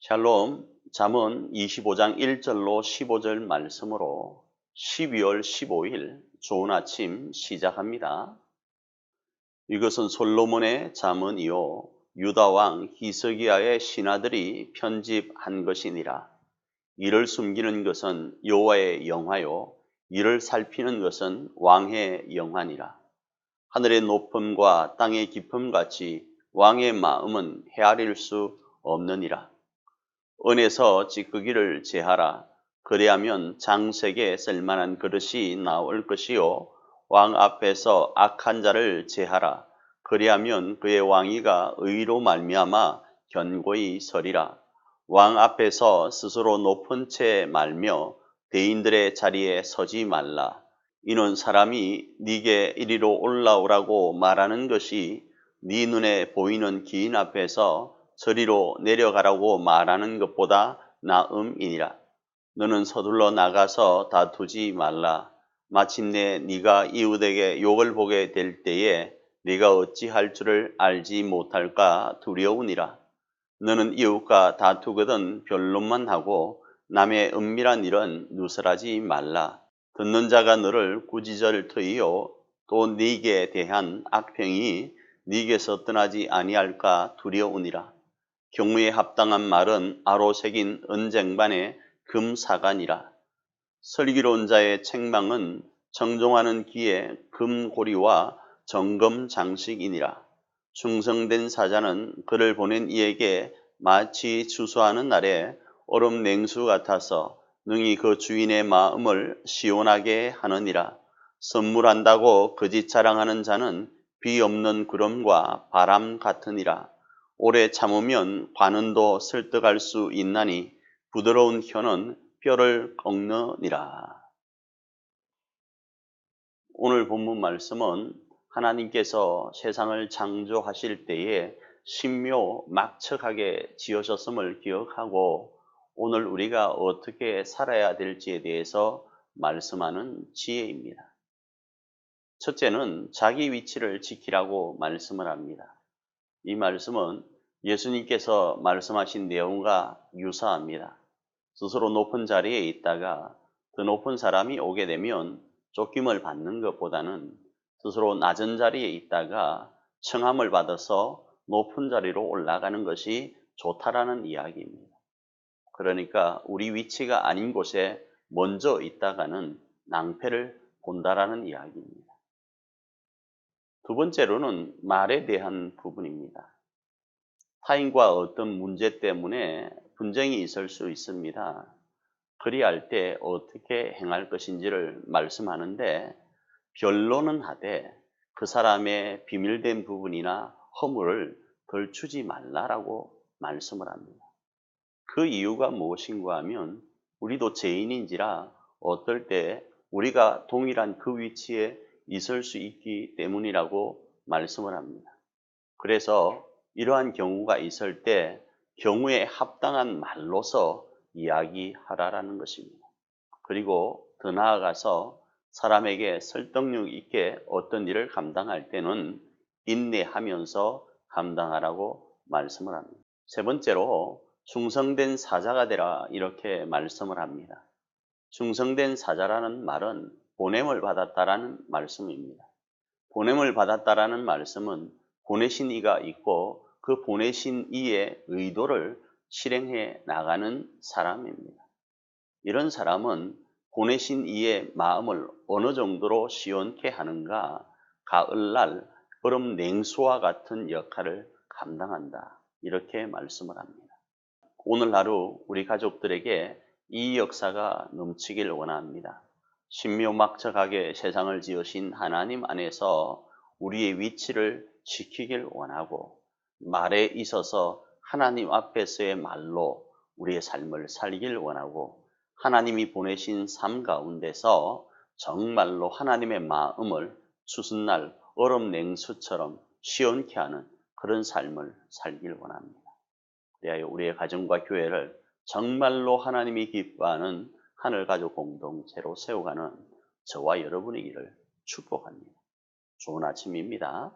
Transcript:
샬롬, 잠언 25장 1절로 15절 말씀으로 12월 15일 좋은 아침 시작합니다. 이것은 솔로몬의 잠언이요 유다 왕 히스기야의 신하들이 편집한 것이니라. 이를 숨기는 것은 여호와의 영화요 이를 살피는 것은 왕의 영화니라. 하늘의 높음과 땅의 깊음 같이 왕의 마음은 헤아릴 수 없느니라. 은에서 찌꺼기를 제하라. 그리하면 장색에 쓸만한 그릇이 나올 것이요 왕 앞에서 악한 자를 제하라. 그리하면 그의 왕위가 의로 말미암아 견고히 서리라. 왕 앞에서 스스로 높은 채 말며 대인들의 자리에 서지 말라. 이는 사람이 네게 이리로 올라오라고 말하는 것이 네 눈에 보이는 기인 앞에서 저리로 내려가라고 말하는 것보다 나음이니라. 너는 서둘러 나가서 다투지 말라. 마침내 네가 이웃에게 욕을 보게 될 때에 네가 어찌할 줄을 알지 못할까 두려우니라. 너는 이웃과 다투거든 변론만 하고 남의 은밀한 일은 누설하지 말라. 듣는 자가 너를 꾸짖을 터이요 또 네게 대한 악평이 네게서 떠나지 아니할까 두려우니라. 경우에 합당한 말은 아로 새긴 은쟁반의 금사관이라. 슬기로운 자의 책망은 정종하는 기에 금고리와 정금 장식이니라. 충성된 사자는 그를 보낸 이에게 마치 추수하는 날에 얼음 냉수 같아서 능히 그 주인의 마음을 시원하게 하느니라. 선물한다고 거짓 자랑하는 자는 비 없는 구름과 바람 같으니라. 오래 참으면 관은도 설득할 수 있나니 부드러운 혀는 뼈를 꺾느니라. 오늘 본문 말씀은 하나님께서 세상을 창조하실 때에 신묘막측하게 지으셨음을 기억하고 오늘 우리가 어떻게 살아야 될지에 대해서 말씀하는 지혜입니다. 첫째는 자기 위치를 지키라고 말씀을 합니다. 이 말씀은 예수님께서 말씀하신 내용과 유사합니다. 스스로 높은 자리에 있다가 더 높은 사람이 오게 되면 쫓김을 받는 것보다는 스스로 낮은 자리에 있다가 청함을 받아서 높은 자리로 올라가는 것이 좋다라는 이야기입니다. 그러니까 우리 위치가 아닌 곳에 먼저 있다가는 낭패를 본다라는 이야기입니다. 두 번째로는 말에 대한 부분입니다. 타인과 어떤 문제 때문에 분쟁이 있을 수 있습니다. 그리할 때 어떻게 행할 것인지를 말씀하는데 변론은 하되 그 사람의 비밀된 부분이나 허물을 덜추지 말라라고 말씀을 합니다. 그 이유가 무엇인가 하면 우리도 죄인인지라 어떨 때 우리가 동일한 그 위치에 있을 수 있기 때문이라고 말씀을 합니다. 그래서 이러한 경우가 있을 때 경우에 합당한 말로서 이야기하라라는 것입니다. 그리고 더 나아가서 사람에게 설득력 있게 어떤 일을 감당할 때는 인내하면서 감당하라고 말씀을 합니다. 세 번째로 충성된 사자가 되라 이렇게 말씀을 합니다. 충성된 사자라는 말은 보냄을 받았다라는 말씀입니다. 보냄을 받았다라는 말씀은 보내신 이가 있고 그 보내신 이의 의도를 실행해 나가는 사람입니다. 이런 사람은 보내신 이의 마음을 어느 정도로 시원케 하는가 가을날 얼음 냉수와 같은 역할을 감당한다. 이렇게 말씀을 합니다. 오늘 하루 우리 가족들에게 이 역사가 넘치길 원합니다. 신묘막측하게 세상을 지으신 하나님 안에서 우리의 위치를 지키길 원하고 말에 있어서 하나님 앞에서의 말로 우리의 삶을 살길 원하고 하나님이 보내신 삶 가운데서 정말로 하나님의 마음을 추수날 얼음 냉수처럼 시원케 하는 그런 삶을 살길 원합니다. 그리하여 우리의 가정과 교회를 정말로 하나님이 기뻐하는 하늘가족 공동체로 세워가는 저와 여러분이기를 축복합니다. 좋은 아침입니다.